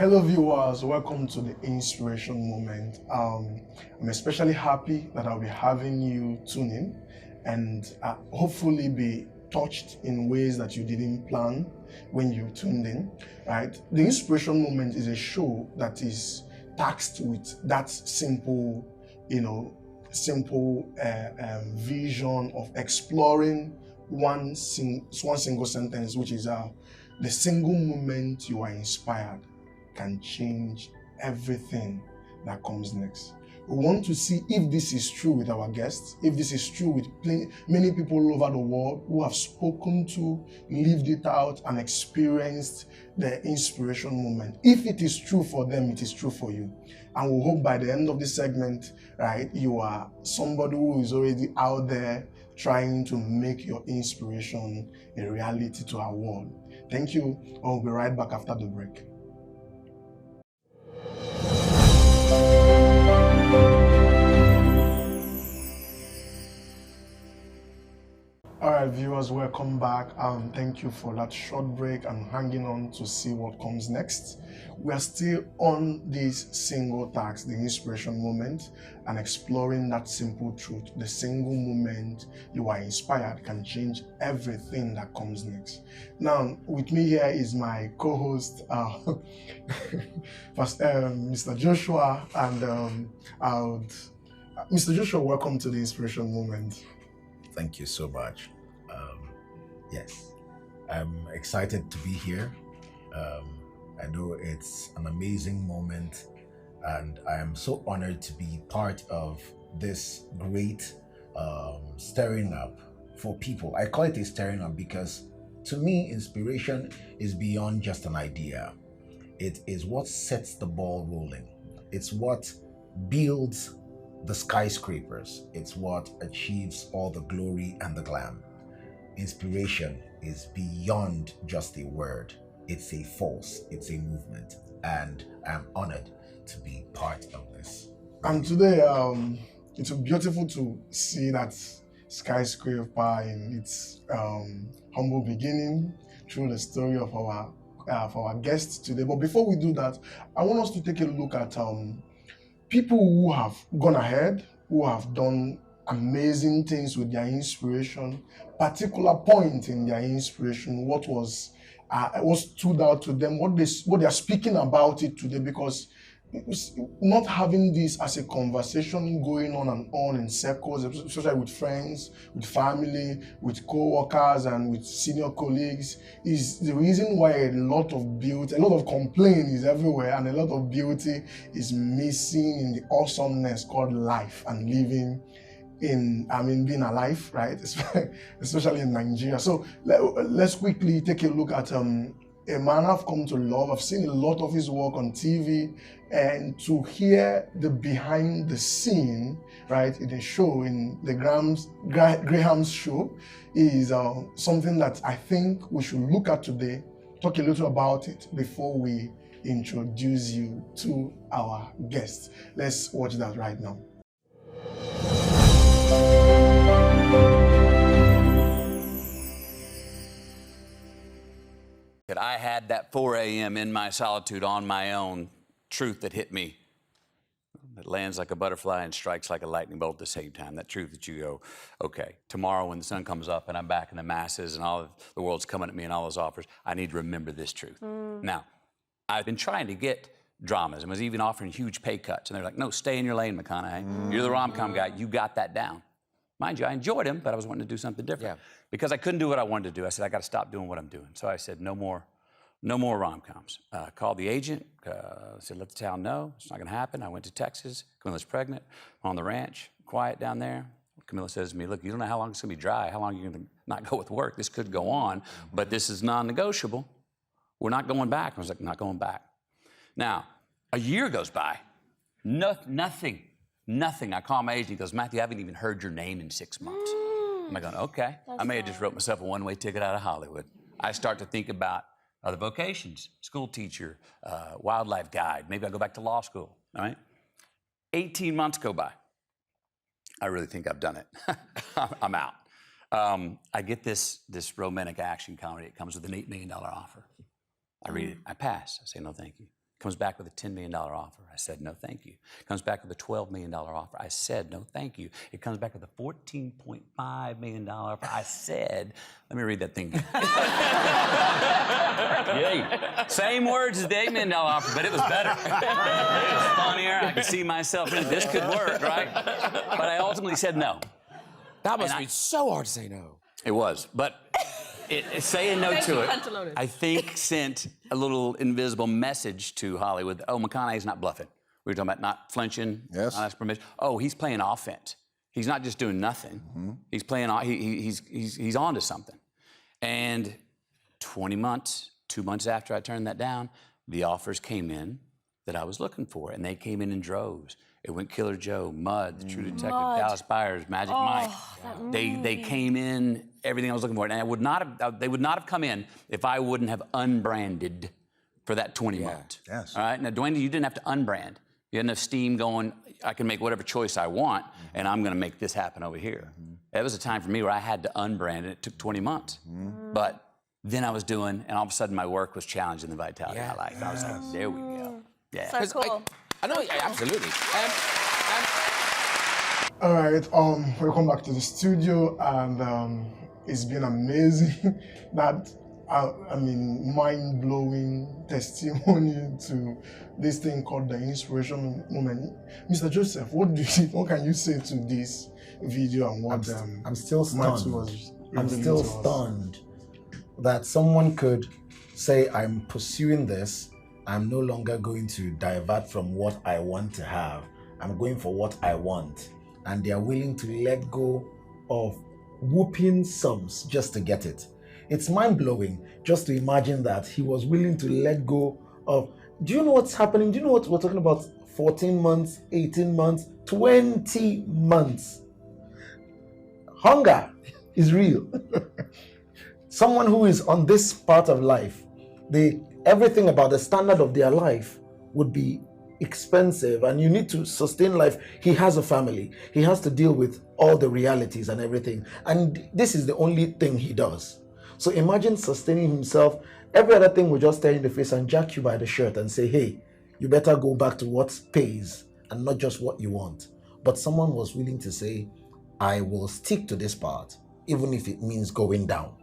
Hello viewers, welcome to the Inspiration Moment. I'm especially happy that I'll be having you tune in and hopefully be touched in ways that you didn't plan when you tuned in, right? The Inspiration Moment is a show that is taxed with that simple, vision of exploring one single sentence, which is the single moment you are inspired can change everything that comes next. We want to see if this is true with our guests, if this is true with many people all over the world who have spoken to, lived it out, and experienced the inspiration moment. If it is true for them, it is true for you. And we hope by the end of this segment, right, you are somebody who is already out there trying to make your inspiration a reality to our world. Thank you. I'll be right back after the break. All right, viewers, welcome back. Thank you for that short break and hanging on to see what comes next. We are still on this single task, the inspiration moment, and exploring that simple truth. The single moment you are inspired can change everything that comes next. Now, with me here is my co-host, Mr. Joshua, and Mr. Joshua, welcome to the inspiration moment. Thank you so much. Yes, I'm excited to be here. I know it's an amazing moment, and I am so honored to be part of this great stirring up for people. I call it a stirring up because to me, inspiration is beyond just an idea. It is what sets the ball rolling. It's what builds the skyscrapers. It's what achieves all the glory and the glam. Inspiration is beyond just a word. It's a force, it's a movement, and I'm honored to be part of this. And today, it's beautiful to see that skyscraper in its humble beginning through the story of our guests today. But before we do that, I want us to take a look at people who have gone ahead, who have done amazing things with their inspiration, particular point in their inspiration, what stood out to them, what they are speaking about it today, because not having this as a conversation going on and on in circles, especially with friends, with family, with co-workers, and with senior colleagues, is the reason why a lot of complaint is everywhere, and a lot of beauty is missing in the awesomeness called life and living being alive, right? Especially in Nigeria. So let's quickly take a look at a man I've come to love. I've seen a lot of his work on TV, and to hear the behind the scene, right, in the show, in the Graham's show, is something that I think we should look at today, talk a little about it before we introduce you to our guests. Let's watch that right now. I had that 4 a.m. in my solitude on my own truth that hit me. It lands like a butterfly and strikes like a lightning bolt at the same time. That truth that you go, okay, tomorrow when the sun comes up and I'm back in the masses and all of the world's coming at me and all those offers, I need to remember this truth. Now, I've been trying to get dramas and was even offering huge pay cuts. And they're like, no, stay in your lane, McConaughey. You're the rom-com guy. You got that down. Mind you, I enjoyed him, but I was wanting to do something different. Yeah. Because I couldn't do what I wanted to do. I said, I got to stop doing what I'm doing. So I said, no more rom-coms. Called the agent, said, let the town know. It's not going to happen. I went to Texas. Camilla's pregnant. I'm on the ranch, quiet down there. Camilla says to me, look, you don't know how long it's going to be dry, how long you're going to not go with work. This could go on, but this is non-negotiable. We're not going back. I was like, not going back. Now, a year goes by. Nothing. I call my agent. He goes, Matthew, I haven't even heard your name in 6 months. I'm going, okay. I may have just wrote myself a one-way ticket out of Hollywood. I start to think about other vocations, school teacher, wildlife guide. Maybe I'll go back to law school, all right? 18 months go by. I really think I've done it. I'm out. I get this romantic action comedy. It comes with an $8 million offer. I read it. I pass. I say, no, thank you. Comes back with a $10 million offer. I said, no, thank you. Comes back with a $12 million offer. I said, no, thank you. It comes back with a $14.5 million offer. I said, let me read that thing. Yeah. Same words as the $8 million offer, but it was better. It was funnier. I could see myself in it. This could work, right? But I ultimately said no. That must be so hard to say no. It was, but saying no to it, I think sent a little invisible message to Hollywood. Oh, McConaughey's not bluffing. We were talking about not flinching, Yes. not asking permission. Oh, he's playing offense. He's not just doing nothing. He's playing. He's on to something. And 20 months, 2 months after I turned that down, the offers came in that I was looking for, and they came in droves. It went Killer Joe, Mud, The True Detective, Dallas Buyers, Magic Mike. They came in everything I was looking for, and they would not have come in if I wouldn't have unbranded for that 20 months. Yes. All right. Now, Dwayne, you didn't have to unbrand. You had enough steam going. I can make whatever choice I want, and I'm going to make this happen over here. It was a time for me where I had to unbrand, and it took 20 months. But then I was doing, and all of a sudden my work was challenging the vitality of my life. I was like, there we go. Yeah. So cool. I know, absolutely. All right, welcome back to the studio, and it's been amazing. Mind-blowing testimony to this thing called the inspiration moment. Mr. Joseph, what can you say to this video and what I'm still Matthew stunned. was I'm revealing still to us? stunned that someone could say, I'm pursuing this. I'm no longer going to divert from what I want to have. I'm going for what I want. And they are willing to let go of whooping sums just to get it. It's mind-blowing just to imagine that he was willing to let go of... Do you know what's happening? Do you know what we're talking about? 14 months, 18 months, 20 months. Hunger is real. Someone who is on this part of life, everything about the standard of their life would be expensive, and you need to sustain life. He has a family. He has to deal with all the realities and everything. And this is the only thing he does. So imagine sustaining himself. Every other thing will just stare in the face and jack you by the shirt and say, hey, you better go back to what pays and not just what you want. But someone was willing to say, I will stick to this part, even if it means going down.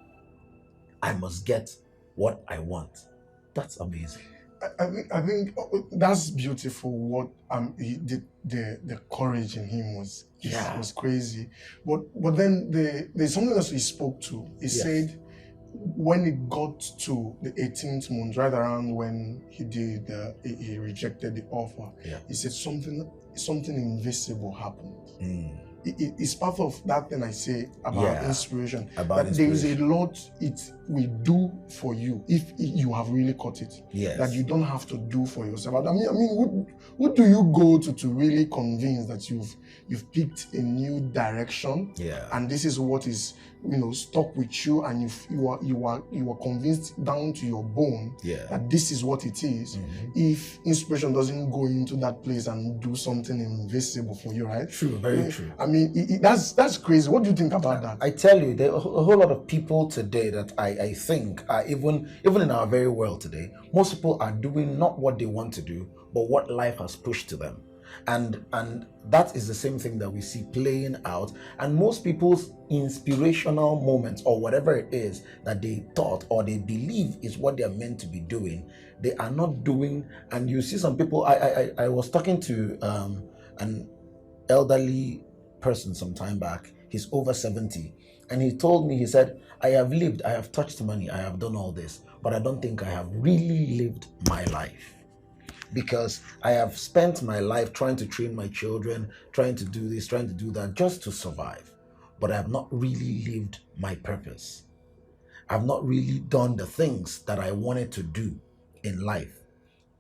I must get what I want. That's amazing. I think that's beautiful. What he did, the courage in him was crazy. But then there's something else he spoke to. He said when it got to the 18th month, right around when he he rejected the offer, he said something invisible happened. It's part of that thing I say about inspiration. There is a lot it will do for you if you have really caught it. That you don't have to do for yourself. I mean, who do you go to really convince that you've picked a new direction? And this is what is stuck with you, and you are convinced down to your bone that this is what it is. If inspiration doesn't go into that place and do something invisible for you, right? True, very true. I mean, that's crazy. What do you think about that? I tell you, there are a whole lot of people today that I think are even in our very world today, most people are doing not what they want to do, but what life has pushed to them. And that is the same thing that we see playing out. And most people's inspirational moments, or whatever it is that they thought or they believe is what they're meant to be doing, they are not doing. And you see some people, I was talking to an elderly person some time back. He's over 70. And he told me, he said, I have lived, I have touched money, I have done all this, but I don't think I have really lived my life. Because I have spent my life trying to train my children, trying to do this, trying to do that, just to survive. But I have not really lived my purpose. I've not really done the things that I wanted to do in life.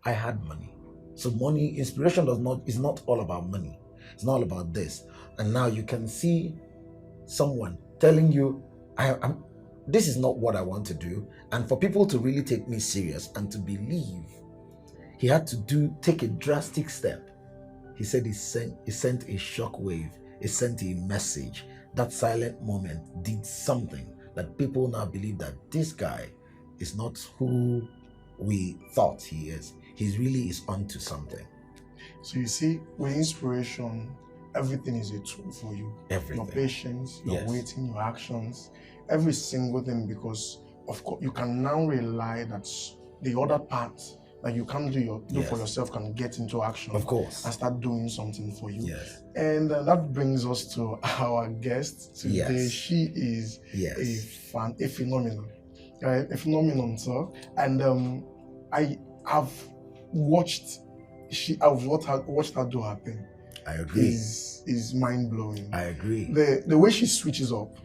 I had money. So money, inspiration is not all about money. It's not all about this. And now you can see someone telling you, this is not what I want to do. And for people to really take me serious and to believe, he had to take a drastic step. He said he sent a shockwave. He sent a message. That silent moment did something that people now believe that this guy is not who we thought he is. he really is onto something. So you see, with inspiration, everything is a tool for you. Everything. Your patience, your Yes. waiting, your actions, every single thing, because of course you can now rely that the other part that you can do Yes. for yourself can get into action. Of course. And start doing something for you. Yes. And that brings us to our guest today. Yes. She is Yes. a phenomenon, right? A phenomenon, sir. And I have watched watched her do her thing. I agree. Is mind blowing. I agree. The way she switches up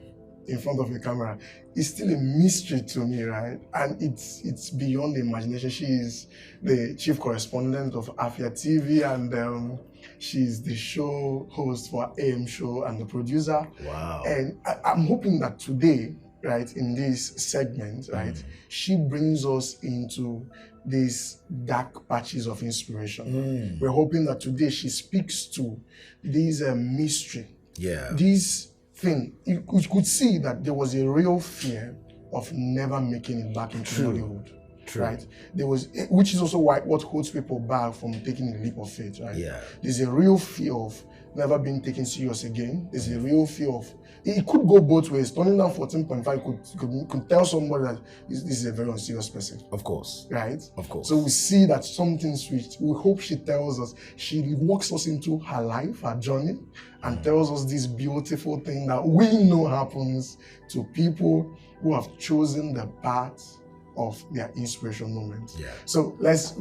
in front of the camera is still a mystery to me, right? And it's beyond the imagination. She is the chief correspondent of AFIA TV, and she's the show host for AM show and the producer. Wow. And I'm hoping that today, right, in this segment, right, she brings us into these dark patches of inspiration. We're hoping that today she speaks to this mystery. Yeah. This thing, you could see that there was a real fear of never making it back into Hollywood. True. Right? There was, which is also what holds people back from taking a leap of faith, right? Yeah. There's a real fear of never being taken serious again. There's a real fear of, it could go both ways. Turning down 14.5 could tell somebody that this is a very unserious person. Of course. Right? Of course. So we see that something switched. We hope she tells us, she walks us into her life, her journey, and tells us this beautiful thing that we know happens to people who have chosen the path of their inspiration moment. Yeah. So let's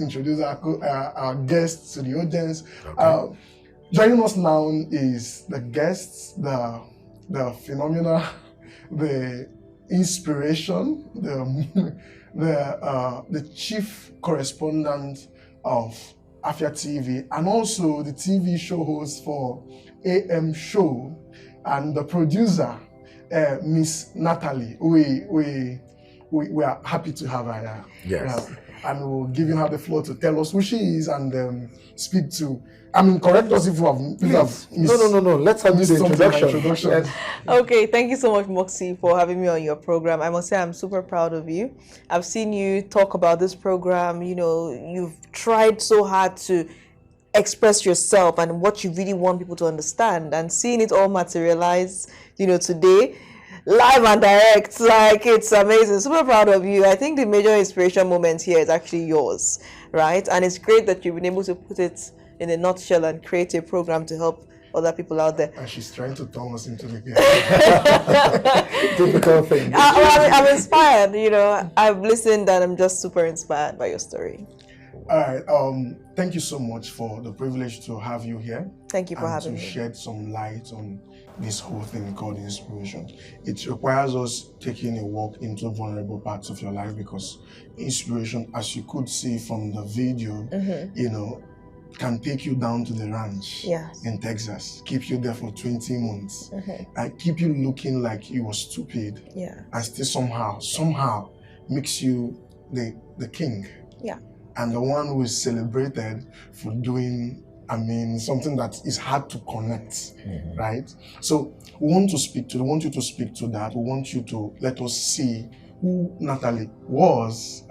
introduce our guests to the audience. Okay. Joining us now is the guests, the phenomena, the inspiration, the chief correspondent of AFIA TV, and also the TV show host for AM show, and the producer, Miss Nathalie. We are happy to have her here. Yes. And we'll give her the floor to tell us who she is and speak to. Correct us if we have missed. No. Let's have the introduction. Yes. Okay, thank you so much, Moxie, for having me on your program. I must say I'm super proud of you. I've seen you talk about this program. You know, you've tried so hard to express yourself and what you really want people to understand, and seeing it all materialize, today, live and direct, like, it's amazing. Super proud of you. I think the major inspiration moment here is actually yours, right? And it's great that you've been able to put it in a nutshell and create a program to help other people out there. And she's trying to turn us into the Difficult thing. I'm inspired, I've listened and I'm just super inspired by your story. All right. Thank you so much for the privilege to have you here. Thank you for having to me. shed some light on this whole thing called inspiration. It requires us taking a walk into vulnerable parts of your life, because inspiration, as you could see from the video, can take you down to the ranch in Texas, keep you there for 20 months, and keep you looking like you were stupid, and still somehow makes you the king. Yeah. And the one who is celebrated for doing, something that is hard to connect, right? So we want you to speak to that. We want you to let us see who Nathalie was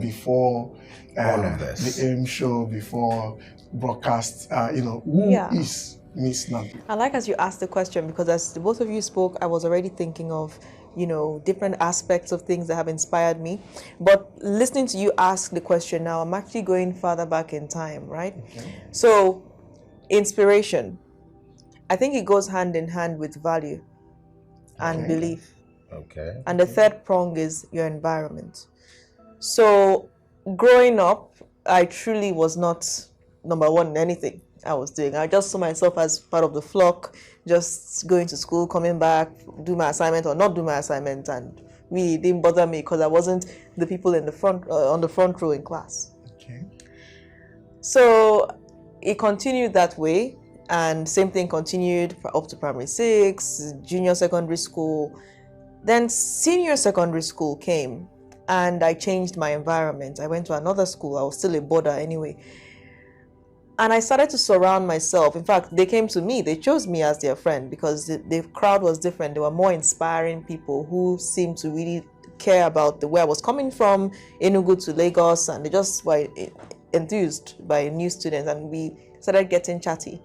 before all of this. The AM show, before broadcast. Who is Miss Nathalie? I like as you asked the question, because as the both of you spoke, I was already thinking of different aspects of things that have inspired me. But listening to you ask the question now, I'm actually going farther back in time, right? Okay. So, inspiration, I think it goes hand in hand with value and belief. Okay. And the third prong is your environment. So, growing up, I truly was not number one in anything I was doing. I just saw myself as part of the flock, just going to school, coming back, do my assignment or not do my assignment, and really didn't bother me because I wasn't the people in the front on the front row in class. Okay. So it continued that way, and same thing continued up to primary 6, junior secondary school. Then senior secondary school came, and I changed my environment. I went to another school. I was still a boarder anyway. And I started to surround myself. In fact, they came to me. They chose me as their friend because the crowd was different. They were more inspiring people who seemed to really care about the way I was coming from, Enugu to Lagos, and they just were enthused by new students, and we started getting chatty.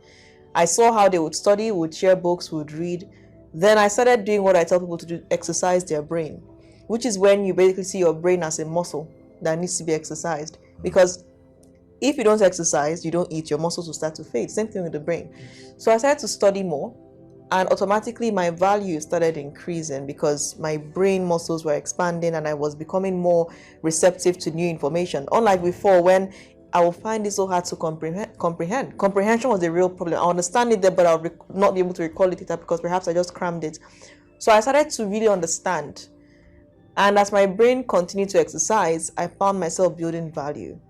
I saw how they would study, would share books, would read. Then I started doing what I tell people to do, exercise their brain, which is when you basically see your brain as a muscle that needs to be exercised. Because if you don't exercise, you don't eat, your muscles will start to fade. Same thing with the brain. So I started to study more, and automatically my value started increasing because my brain muscles were expanding and I was becoming more receptive to new information. Unlike before, when I would find it so hard to comprehend. Comprehension was the real problem. I understand it there, but I would not be able to recall it later because perhaps I just crammed it. So I started to really understand. And as my brain continued to exercise, I found myself building value.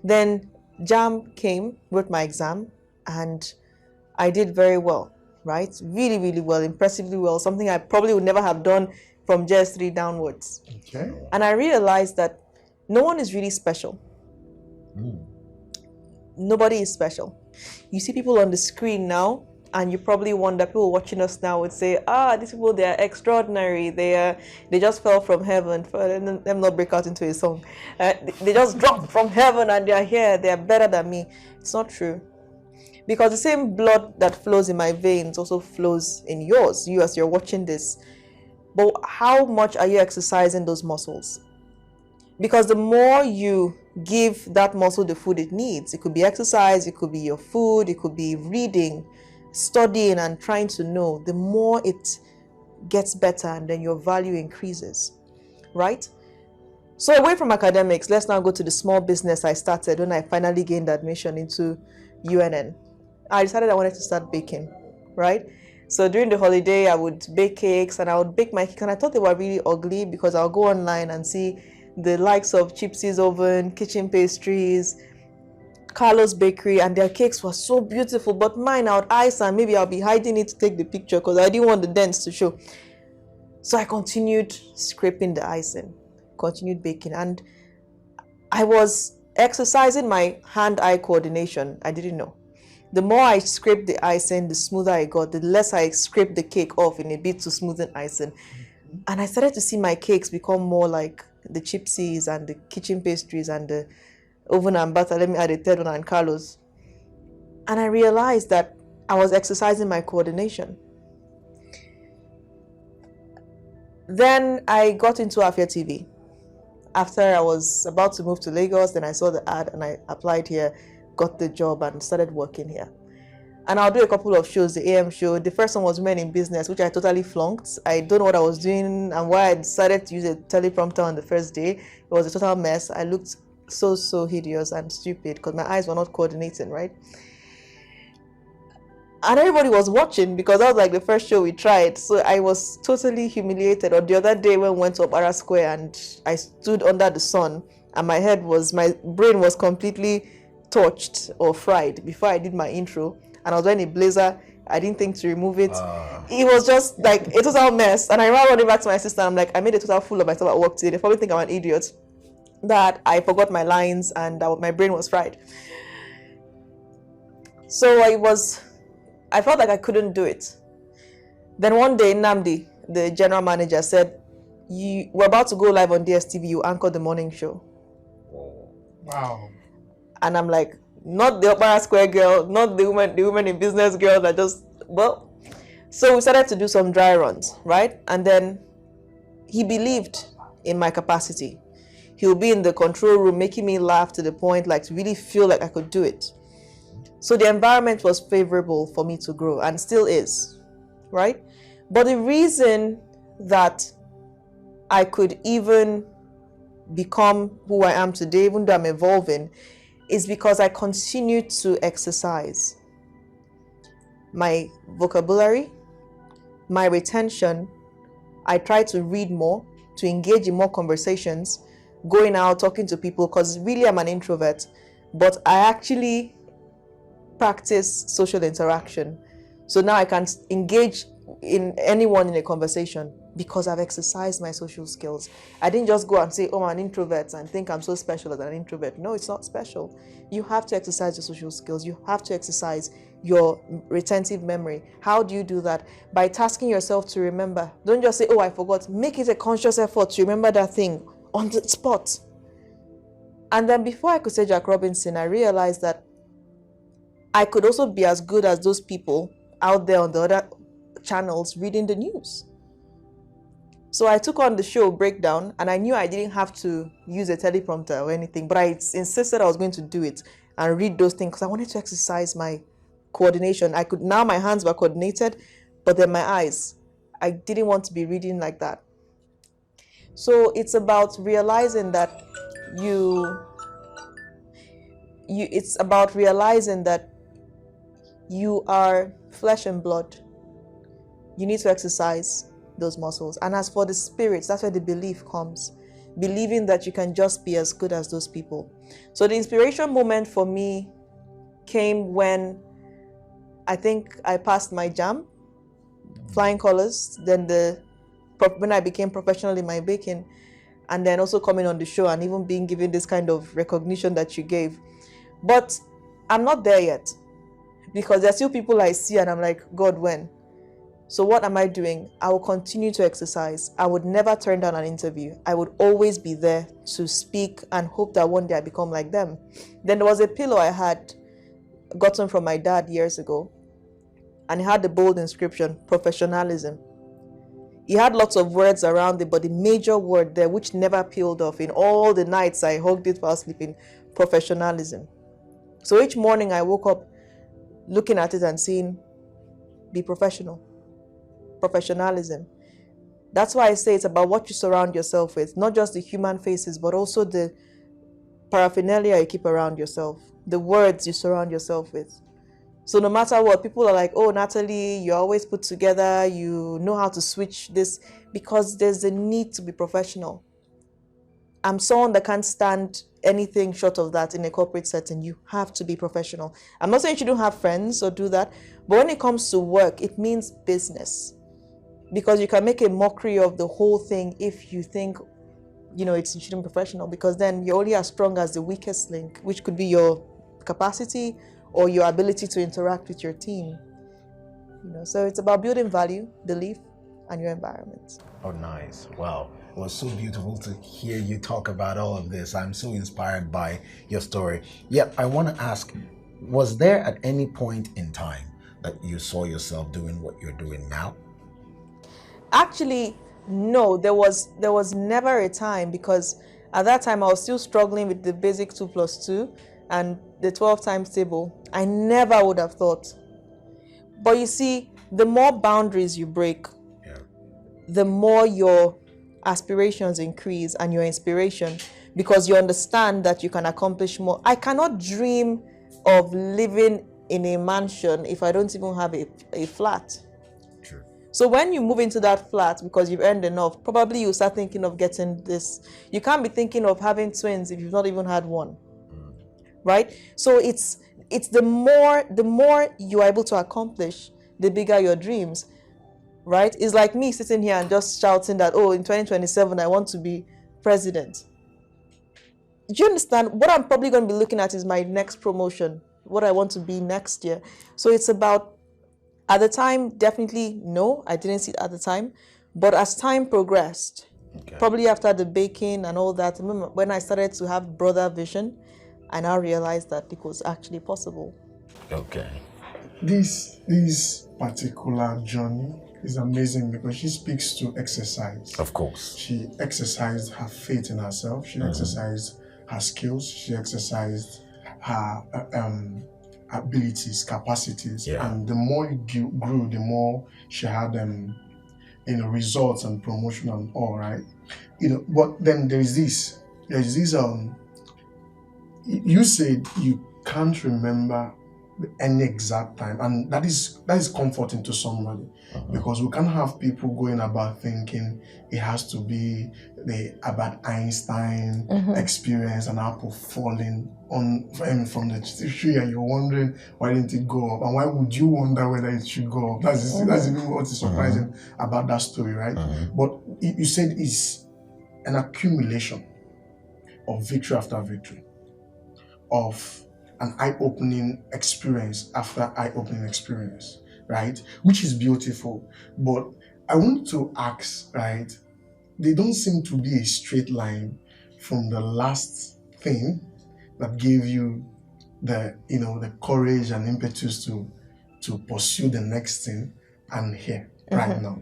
Then JAM came, wrote my exam, and I did very well, right? Really, really well, impressively well, something I probably would never have done from JS3 downwards. Okay. And I realized that no one is really special. Nobody is special. You see people on the screen now, and you probably wonder, people watching us now would say, these people, they are extraordinary. They just fell from heaven. Let them not break out into a song. They just dropped from heaven and they are here. They are better than me. It's not true. Because the same blood that flows in my veins also flows in yours, you as you're watching this. But how much are you exercising those muscles? Because the more you give that muscle the food it needs, it could be exercise, it could be your food, it could be reading, studying and trying to know, the more it gets better and then your value increases, right? So away from academics, let's now go to the small business I started when I finally gained admission into UNN. I decided I wanted to start baking, right? So during the holiday, I would bake cakes and I would bake my cake, and I thought they were really ugly because I'll go online and see the likes of Chipsy's Oven, Kitchen Pastries, Carlos Bakery, and their cakes were so beautiful, but mine I would ice and maybe I'll be hiding it to take the picture because I didn't want the dents to show. So I continued scraping the icing, continued baking, and I was exercising my hand-eye coordination. I didn't know. The more I scraped the icing, the smoother I got, the less I scraped the cake off in a bit to smoothen icing. And I started to see my cakes become more like the Chipsies and the Kitchen Pastries and the Oven and Butter, let me add a third one, and Carlos. And I realized that I was exercising my coordination. Then I got into AFIA TV. After I was about to move to Lagos, then I saw the ad and I applied here, got the job and started working here. And I'll do a couple of shows, the AM show. The first one was Men in Business, which I totally flunked. I don't know what I was doing and why I decided to use a teleprompter on the first day. It was a total mess. I looked so hideous and stupid because my eyes were not coordinating, right? And everybody was watching because that was like the first show we tried. So I was totally humiliated. Or the other day when we went to Opera Square and I stood under the sun and my brain was completely torched or fried before I did my intro. And I was wearing a blazer. I didn't think to remove it. It was just like a total mess. And I ran running back to my sister. I'm like, I made a total fool of myself at work today. They probably think I'm an idiot. That I forgot my lines and my brain was fried. So I felt like I couldn't do it. Then one day, Namdi, the general manager, said, we're about to go live on DSTV, you anchor the morning show. Wow. And I'm like, not the Opera Square girl, not the women in business girl that just, well. So we started to do some dry runs, right? And then he believed in my capacity. He would be in the control room making me laugh to the point like to really feel like I could do it. So the environment was favorable for me to grow and still is, right? But the reason that I could even become who I am today, even though I'm evolving, is because I continue to exercise my vocabulary, my retention. I try to read more, to engage in more conversations, going out, talking to people, because really I'm an introvert, but I actually practice social interaction. So now I can engage in anyone in a conversation because I've exercised my social skills. I didn't just go and say, oh, I'm an introvert and think I'm so special as an introvert. No, it's not special. You have to exercise your social skills. You have to exercise your retentive memory. How do you do that? By tasking yourself to remember. Don't just say, oh, I forgot. Make it a conscious effort to remember that thing on the spot. And then before I could say Jack Robinson, I realized that I could also be as good as those people out there on the other channels reading the news. So I took on the show Breakdown, and I knew I didn't have to use a teleprompter or anything, but I insisted I was going to do it and read those things because I wanted to exercise my coordination. Now my hands were coordinated, but then my eyes, I didn't want to be reading like that. So it's about realizing that it's about realizing that you are flesh and blood. You need to exercise those muscles. And as for the spirits, that's where the belief comes. Believing that you can just be as good as those people. So the inspiration moment for me came when I think I passed my JAM, flying colors, then when I became professional in my baking, and then also coming on the show and even being given this kind of recognition that you gave. But I'm not there yet, because there are still people I see and I'm like, God, when? So what am I doing? I will continue to exercise. I would never turn down an interview. I would always be there to speak and hope that one day I become like them. Then there was a pillow I had gotten from my dad years ago, and it had the bold inscription, professionalism. He had lots of words around it, but the major word there, which never peeled off in all the nights I hugged it while sleeping, professionalism. So each morning I woke up looking at it and saying, be professional. Professionalism. That's why I say it's about what you surround yourself with, not just the human faces, but also the paraphernalia you keep around yourself, the words you surround yourself with. So no matter what, people are like, oh, Nathalie, you're always put together, you know how to switch this, because there's a need to be professional. I'm someone that can't stand anything short of that in a corporate setting. You have to be professional. I'm not saying you don't have friends or do that, but when it comes to work, it means business. Because you can make a mockery of the whole thing if you think, it's shouldn't be professional, because then you're only as strong as the weakest link, which could be your capacity or your ability to interact with your team. So it's about building value, belief, and your environment. Oh, nice. Wow. It was so beautiful to hear you talk about all of this. I'm so inspired by your story. Yeah, I want to ask, was there at any point in time that you saw yourself doing what you're doing now? Actually, no, there was never a time, because at that time I was still struggling with the basic 2 + 2 and the 12 times table. I never would have thought. But you see, the more boundaries you break, the more your aspirations increase and your inspiration, because you understand that you can accomplish more. I cannot dream of living in a mansion if I don't even have a flat. True. So when you move into that flat because you've earned enough, probably you start thinking of getting this. You can't be thinking of having twins if you've not even had one. Right? So it's the more you are able to accomplish, the bigger your dreams. Right? It's like me sitting here and just shouting that, oh, in 2027, I want to be president. Do you understand? What I'm probably going to be looking at is my next promotion, what I want to be next year. So it's about, at the time, definitely no, I didn't see it at the time. But as time progressed, probably after the baking and all that, when I started to have broader vision, I now realized that it was actually possible. Okay. This particular journey is amazing because she speaks to exercise. Of course. She exercised her faith in herself. She exercised her skills. She exercised her abilities, capacities. Yeah. And the more it grew, the more she had results and promotion and all, right? But then there's this. You said you can't remember any exact time, and that is comforting to somebody, because we can't have people going about thinking it has to be about Einstein experience and apple falling from the tree, and you're wondering why didn't it go up, and why would you wonder whether it should go up? That's even what is surprising about that story, right? But you said it's an accumulation of victory after victory, of an eye-opening experience after eye-opening experience, right? Which is beautiful. But I want to ask, right? They don't seem to be a straight line from the last thing that gave you the courage and impetus to pursue the next thing and here right now.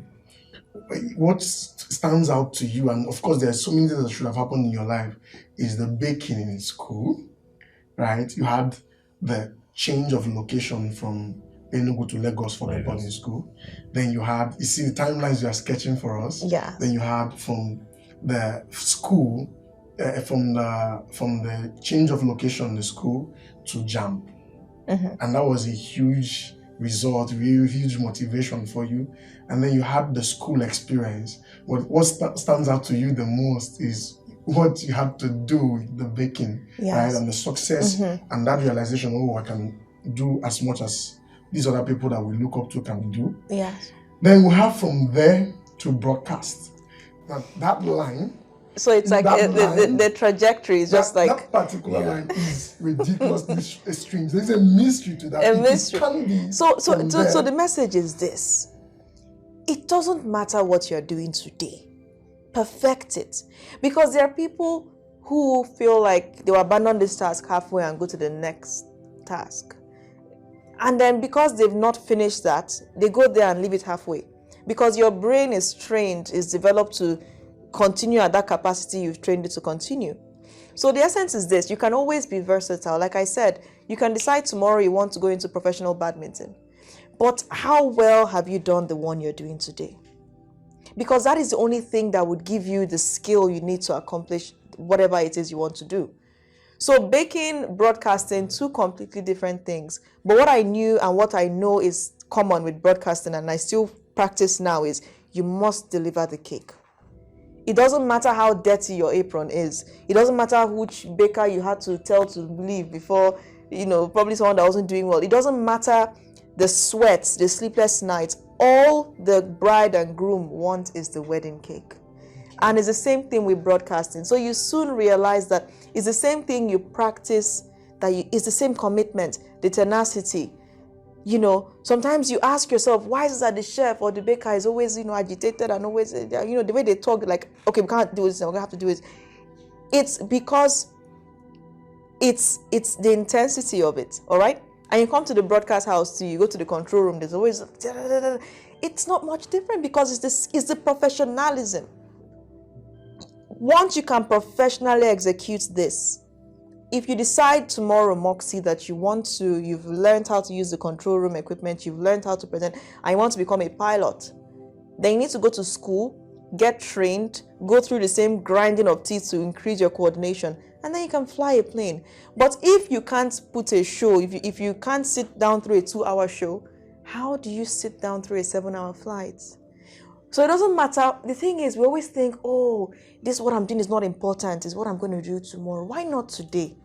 What stands out to you, and of course there are so many things that should have happened in your life, is the baking in school, right? You had the change of location from Enugu to Lagos for the boarding school. Then you see the timelines you are sketching for us. Yeah. Then you had from the school, from the change of location in the school to JAMB. And that was a huge result, really huge motivation for you. And then you had the school experience. What stands out to you the most is what you had to do with the baking, right? And the success and that realization, oh, I can do as much as these other people that we look up to can do. Yes. Then we have from there to broadcast. That line. So it's like the trajectory is just like... That particular line is ridiculously strange. There's a mystery to that. A mystery. Can be So the message is this. It doesn't matter what you're doing today. Perfect it. Because there are people who feel like they will abandon this task halfway and go to the next task. And then because they've not finished that, they go there and leave it halfway. Because your brain is trained, is developed to continue at that capacity you've trained it to continue. So the essence is this: you can always be versatile. Like I said, you can decide tomorrow you want to go into professional badminton. But how well have you done the one you're doing today? Because that is the only thing that would give you the skill you need to accomplish whatever it is you want to do. So baking, broadcasting, two completely different things. But what I knew and what I know is common with broadcasting, and I still practice now, is you must deliver the cake. It doesn't matter how dirty your apron is. It doesn't matter which baker you had to tell to leave before, probably someone that wasn't doing well. It doesn't matter the sweats, the sleepless nights. All the bride and groom want is the wedding cake. And it's the same thing with broadcasting. So you soon realize that it's the same thing you practice, it's the same commitment, the tenacity. Sometimes you ask yourself, why is it that the chef or the baker is always, agitated and always, the way they talk, like, okay, we can't do this, we're going to have to do this. It's because it's the intensity of it, all right? And you come to the broadcast house, you go to the control room, there's always, it's not much different because it's the professionalism. Once you can professionally execute this, if you decide tomorrow, Moxie, that you've learned how to use the control room equipment, you've learned how to present, and you want to become a pilot, then you need to go to school, get trained, go through the same grinding of teeth to increase your coordination, and then you can fly a plane. But if you can't put a show, if you can't sit down through a 2-hour show, how do you sit down through a 7-hour flight? So it doesn't matter. The thing is, we always think, oh, this what I'm doing is not important, is what I'm going to do tomorrow. Why not today?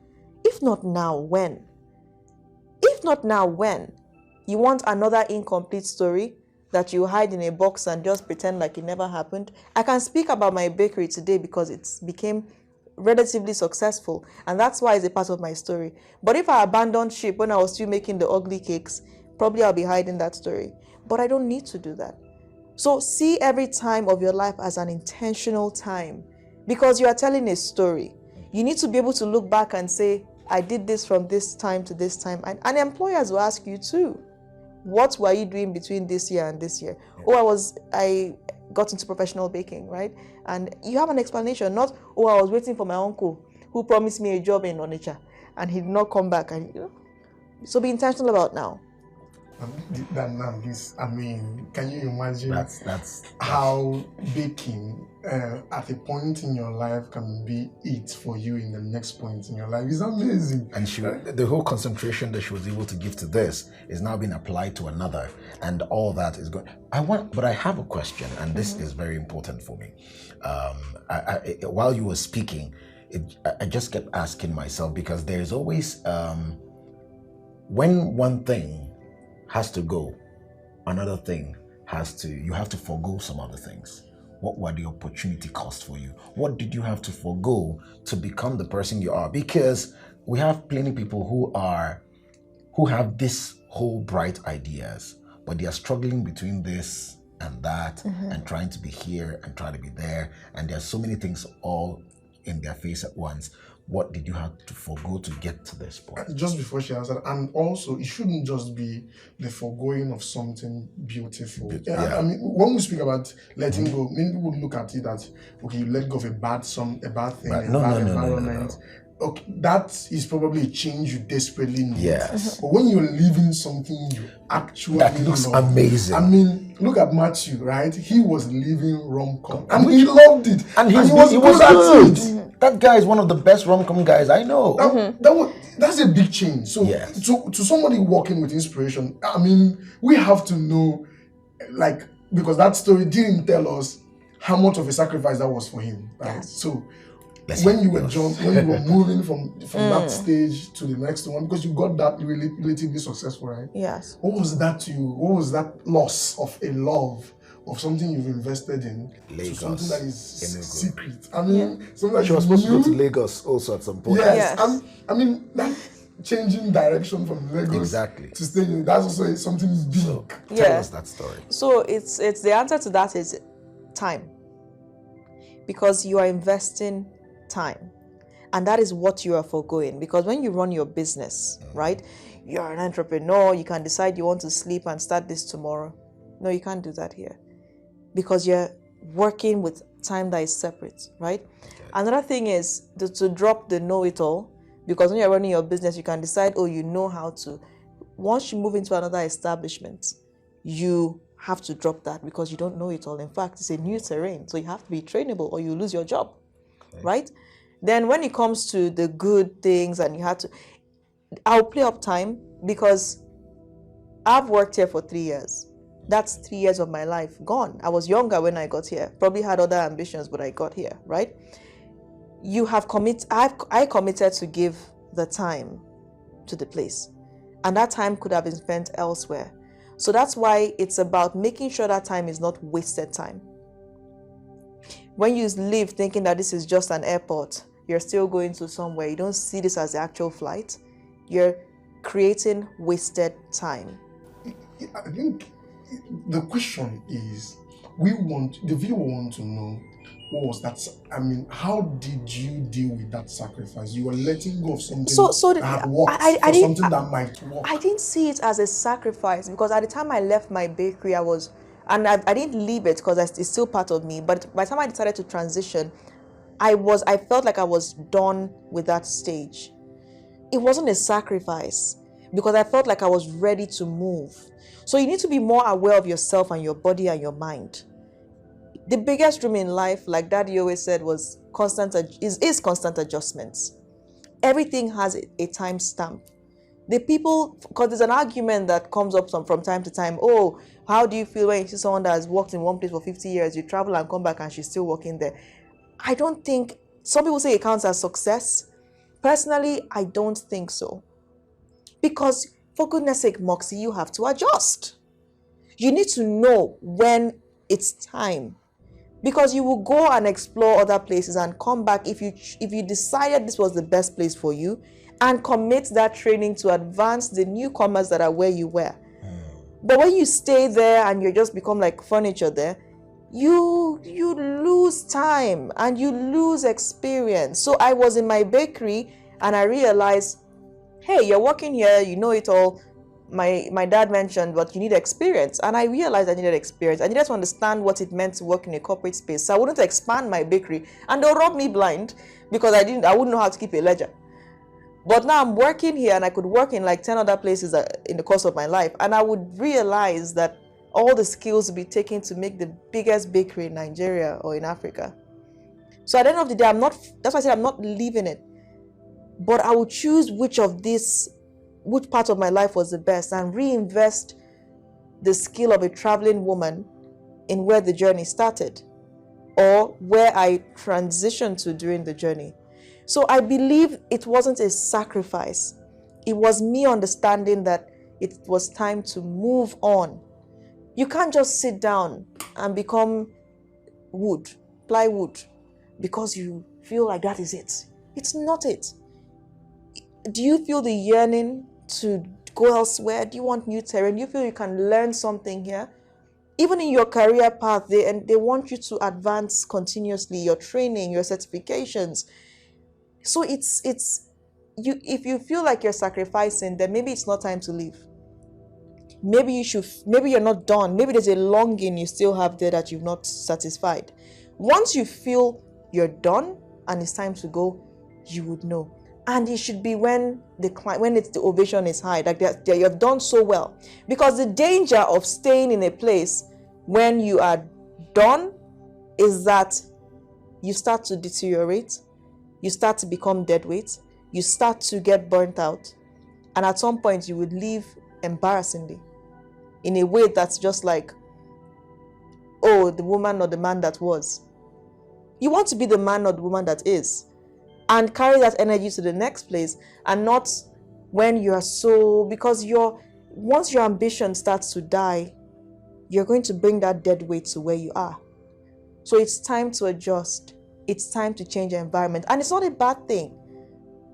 If not now, when? If not now, when? You want another incomplete story that you hide in a box and just pretend like it never happened? I can speak about my bakery today because it became relatively successful, and that's why it's a part of my story. But if I abandoned ship when I was still making the ugly cakes, probably I'll be hiding that story. But I don't need to do that. So see every time of your life as an intentional time, because you are telling a story. You need to be able to look back and say, I did this from this time to this time. And employers will ask you too, what were you doing between this year and this year? Oh, I got into professional baking, right? And you have an explanation, not, oh, I was waiting for my uncle who promised me a job in Onitsha and he did not come back. And so be intentional about now. Can you imagine that's how baking at a point in your life can be it for you in the next point in your life? It's amazing. And the whole concentration that she was able to give to this is now being applied to another, and all that is good. But I have a question, and this is very important for me. While you were speaking, I just kept asking myself, because there's always when one thing has to go, another thing you have to forgo some other things. what were the opportunity cost for you? What did you have to forego to become the person you are? Because we have plenty of people who have this whole bright ideas, but they are struggling between this and that, and trying to be here and trying to be there, and there are so many things all in their face at once. What did you have to forego to get to this point? Just before she answered, and also it shouldn't just be the foregoing of something beautiful. Yeah. I mean, when we speak about letting go, many people look at it as, okay, you let go of a bad thing, But a bad environment. Okay, that is probably a change you desperately need. Yes. But when you're living something you actually That looks love, amazing. I mean, look at Matthew, right? He was living rom-com and he loved it. And he was was good at good. it. That guy is one of the best rom-com guys I know. That's a big change. So Yes. to somebody working with inspiration, I mean, we have to know, like, because that story didn't tell us how much of a sacrifice that was for him, right? Yes. So when you were moving from that stage to the next one, because you got that relatively successful, right? Yes. What was that to you? What was that loss of a love of something you've invested in Lagos, to something that is Enugu. secret? I mean, something that She was you supposed to go to knew. Lagos also at some point. Yes. Yes. I mean, that changing direction from Lagos Exactly. to staying, that's also something big. So tell Yeah. us that story. So it's the answer to that is time. Because you are investing time. And that is what you are foregoing. Because when you run your business, right, you're an entrepreneur, you can decide you want to sleep and start this tomorrow. No, you can't do that here. Because you're working with time that is separate, right? Okay. Another thing is to drop the know-it-all. Because when you're running your business, you can decide, oh, you know how to. Once you move into another establishment, you have to drop that because you don't know it all. In fact, it's a new terrain. So you have to be trainable or you lose your job, right? Then when it comes to the good things and you have to, I'll play up time because I've worked here for 3 years. That's 3 years of my life gone. I was younger when I got here. Probably had other ambitions, but I got here, right? You have I committed to give the time to the place. And that time could have been spent elsewhere. So that's why it's about making sure that time is not wasted time. When you live thinking that this is just an airport, you're still going to somewhere, you don't see this as the actual flight, you're creating wasted time. I think the question is, the viewer want to know, what was that? I mean, how did you deal with that sacrifice? You were letting go of something that had worked for something that might work. I didn't see it as a sacrifice because at the time I left my bakery, I didn't leave it because it's still part of me. But by the time I decided to transition, I felt like I was done with that stage. It wasn't a sacrifice because I felt like I was ready to move. So you need to be more aware of yourself and your body and your mind. The biggest room in life, like Daddy always said, is constant adjustments. Everything has a time stamp. The people, because there's an argument that comes up from time to time. Oh, how do you feel when you see someone that has worked in one place for 50 years, you travel and come back and she's still working there? I don't think, some people say it counts as success. Personally, I don't think so. Because for goodness sake, Moxie, you have to adjust. You need to know when it's time. Because you will go and explore other places and come back if you decided this was the best place for you and commit that training to advance the newcomers that are where you were. But when you stay there and you just become like furniture there, you lose time and you lose experience. So I was in my bakery and I realized, hey, you're working here, you know it all. My dad mentioned, but you need experience. And I realized I needed experience. I needed to understand what it meant to work in a corporate space. So I wouldn't expand my bakery. And they'll rub me blind because I wouldn't know how to keep a ledger. But now I'm working here and I could work in like 10 other places in the course of my life. And I would realize that all the skills would be taken to make the biggest bakery in Nigeria or in Africa. So at the end of the day, that's why I said I'm not leaving it. But I would choose which part of my life was the best and reinvest the skill of a traveling woman in where the journey started or where I transitioned to during the journey. So I believe it wasn't a sacrifice. It was me understanding that it was time to move on. You can't just sit down and become wood, plywood, because you feel like that is it. It's not it. Do you feel the yearning to go elsewhere? Do you want new terrain? Do you feel you can learn something here? Even in your career path, they want you to advance continuously, your training, your certifications. So it's you. If you feel like you're sacrificing, then maybe it's not time to leave. Maybe you're not done. Maybe there's a longing you still have there that you've not satisfied. Once you feel you're done and it's time to go, you would know. And it should be when the ovation is high, like that you have done so well. Because the danger of staying in a place when you are done is that you start to deteriorate, you start to become dead weight, you start to get burnt out, and at some point you would leave embarrassingly, in a way that's just like, oh, the woman or the man that was. You want to be the man or the woman that is, and carry that energy to the next place, and not when you are so, because once your ambition starts to die, you're going to bring that dead weight to where you are. So it's time to adjust. It's time to change the environment. And it's not a bad thing.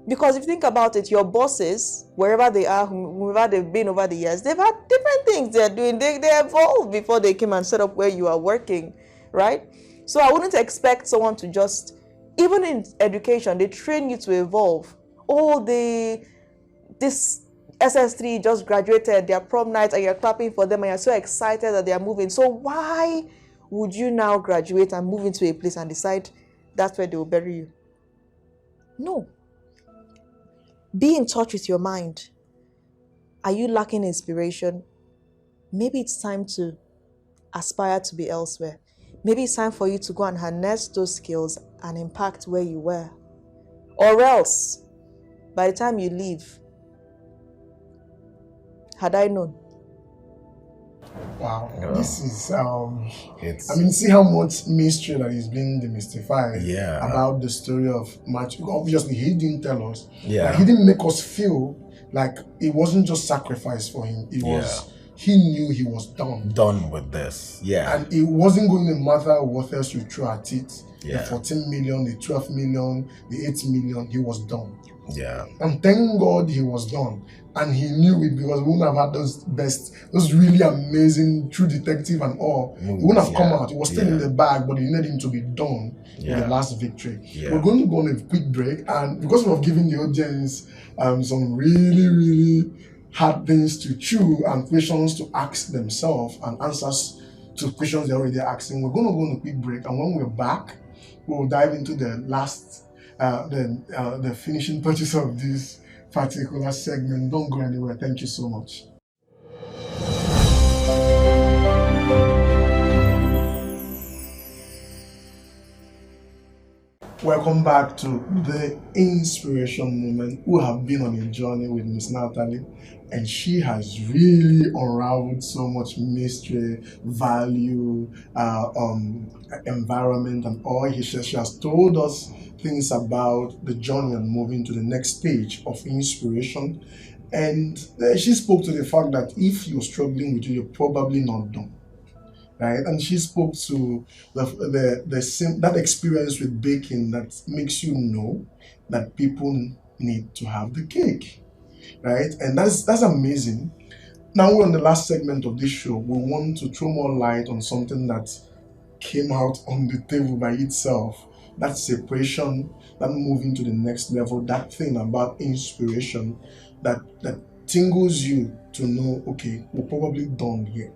Because if you think about it, your bosses, wherever they are, whoever they've been over the years, they've had different things they're doing. They evolved before they came and set up where you are working, right? So I wouldn't expect someone to just, even in education, they train you to evolve. Oh, this SS3 just graduated, their prom night, and you're clapping for them, and you're so excited that they are moving. So why would you now graduate and move into a place and decide that's where they will bury you? No. Be in touch with your mind. Are you lacking inspiration? Maybe it's time to aspire to be elsewhere. Maybe it's time for you to go and harness those skills and impact where you were. Or else, by the time you leave, had I known. Wow, Yeah. this is It's I mean, see how much mystery that is being demystified Yeah. about the story of Matthew. Obviously, he didn't tell us. Yeah. Like, he didn't make us feel like it wasn't just sacrifice for him. It was, he knew he was done. done with this. Yeah. And it wasn't going to matter what else you threw at it. Yeah. The 14 million, the 12 million, the 8 million, he was done. Yeah. And thank God he was done. And he knew it, because we wouldn't have had those really amazing True Detective and all. He wouldn't have come out. It was still in the bag, but he needed him to be done with the last victory. Yeah. We're going to go on a quick break, and because we've given the audience some really, really hard things to chew and questions to ask themselves and answers to questions they're already asking, we're going to go on a quick break, and when we're back, we'll dive into the last, the finishing touches of this particular segment. Don't go anywhere. Thank you so much. Welcome back to the inspiration moment. We have been on a journey with Miss Nathalie, and she has really unraveled so much mystery, value, environment, and all. She has told us things about the journey and moving to the next stage of inspiration. And she spoke to the fact that if you're struggling with it, you're probably not done. Right? And she spoke to that experience with baking that makes you know that people need to have the cake. Right? And that's amazing. Now we're on the last segment of this show. We want to throw more light on something that came out on the table by itself. That separation, that moving to the next level, that thing about inspiration that tingles you to know, okay, we're probably done here.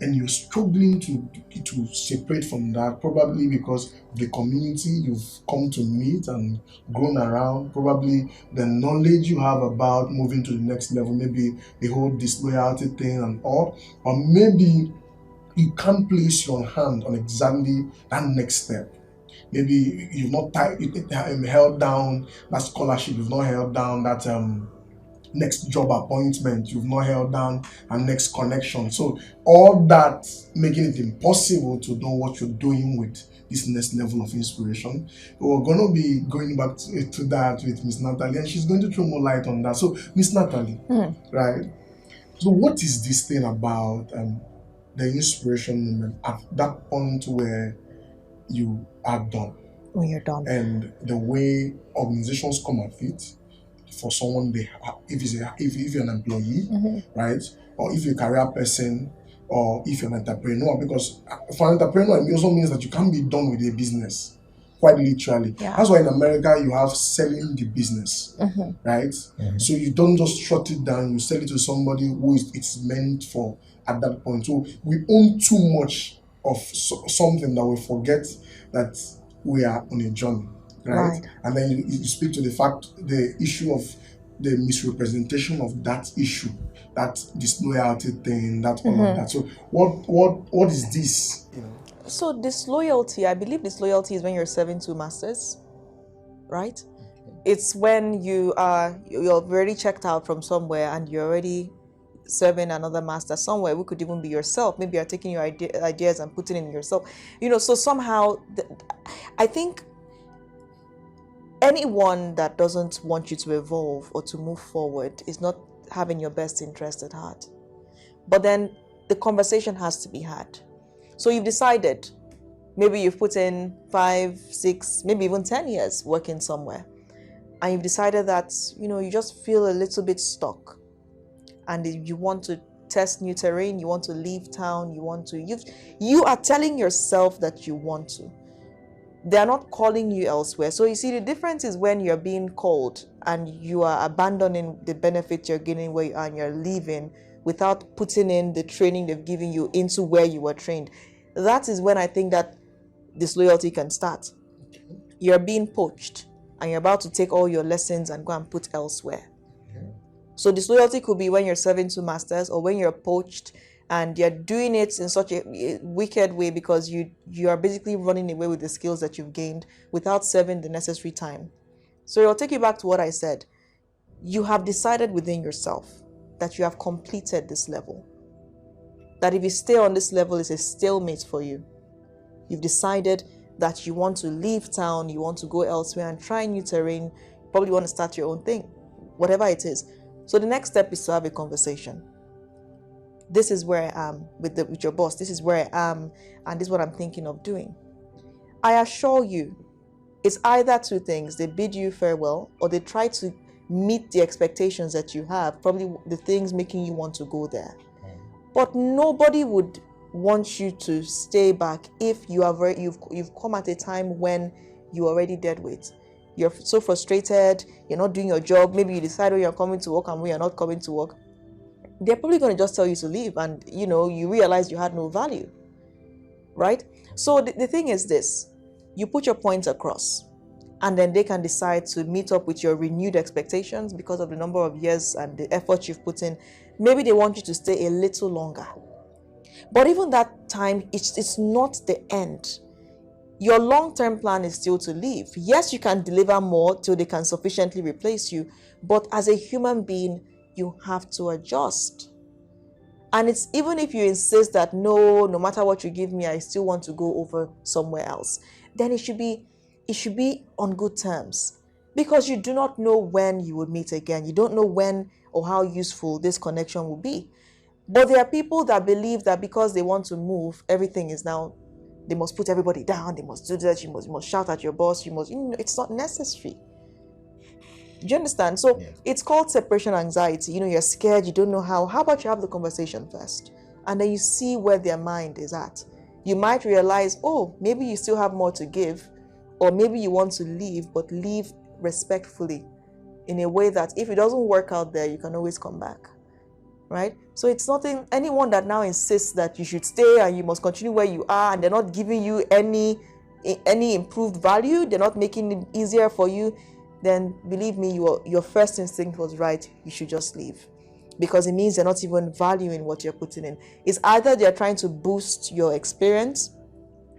And you're struggling to separate from that, probably because the community you've come to meet and grown around, probably the knowledge you have about moving to the next level, maybe the whole disloyalty thing and all, or maybe you can't place your hand on exactly that next step. Maybe you've not held down that scholarship, you've not held down that next job appointment, you've not held down a next connection. So all that making it impossible to know what you're doing with this next level of inspiration. We're going to be going back to that with Miss Nathalie, and she's going to throw more light on that. So Miss Nathalie, right? So what is this thing about the inspiration moment at that point where you are done. When you're done. And the way organizations come at it, for someone if you're an employee, right, or if you're a career person, or if you're an entrepreneur, because for an entrepreneur it also means that you can't be done with a business, quite literally. Yeah. That's why in America you have selling the business, right? So you don't just shut it down, you sell it to somebody who it's meant for at that point. So we own too much of something that we forget that we are on a journey, right? And then you speak to the issue of the misrepresentation of that issue, that disloyalty thing, that all of that. So what is this? So disloyalty, I believe disloyalty is when you're serving two masters, right? It's when you're already checked out from somewhere and you're already serving another master somewhere. Who could even be yourself. Maybe you're taking your ideas and putting it in yourself. So somehow, I think anyone that doesn't want you to evolve or to move forward is not having your best interest at heart. But then the conversation has to be had. So you've decided, maybe you've put in 5, 6, maybe even 10 years working somewhere, and you've decided that you just feel a little bit stuck, and you want to test new terrain, you want to leave town, you are telling yourself that you want to. They're not calling you elsewhere. So you see, the difference is when you're being called and you are abandoning the benefits you're getting where you are and you're leaving without putting in the training they've given you into where you were trained. That is when I think that disloyalty can start. You're being poached and you're about to take all your lessons and go and put elsewhere. So disloyalty could be when you're serving two masters, or when you're poached and you're doing it in such a wicked way because you are basically running away with the skills that you've gained without serving the necessary time. So I'll take you back to what I said. You have decided within yourself that you have completed this level. That if you stay on this level, it's a stalemate for you. You've decided that you want to leave town, you want to go elsewhere and try new terrain, you probably want to start your own thing, whatever it is. So the next step is to have a conversation. This is where I am with your boss. This is where I am, and this is what I'm thinking of doing. I assure you, it's either two things. They bid you farewell, or they try to meet the expectations that you have, probably the things making you want to go there. But nobody would want you to stay back if you've come at a time when you're already dead weight. You're so frustrated, you're not doing your job, maybe you decide when you're coming to work and when you're not coming to work. They're probably going to just tell you to leave, and you realize you had no value, right? So the thing is this: you put your points across, and then they can decide to meet up with your renewed expectations because of the number of years and the effort you've put in. Maybe they want you to stay a little longer, but even that time, it's not the end. Your long-term plan is still to leave. Yes, you can deliver more till they can sufficiently replace you, but as a human being, you have to adjust. And it's even if you insist that no matter what you give me, I still want to go over somewhere else, then it should be on good terms, because you do not know when you would meet again. You don't know when or how useful this connection will be. But there are people that believe that because they want to move, everything is now, they must put everybody down, they must do that, you must shout at your boss, it's not necessary. Do you understand? So It's called separation anxiety. You're scared, you don't know how. How about you have the conversation first? And then you see where their mind is at. You might realize, maybe you still have more to give, or maybe you want to leave, but leave respectfully, in a way that if it doesn't work out there, you can always come back, right? So it's nothing, anyone that now insists that you should stay and you must continue where you are, and they're not giving you any improved value, they're not making it easier for you, then believe me, your first instinct was right. You should just leave, because it means they're not even valuing what you're putting in. It's either they're trying to boost your experience,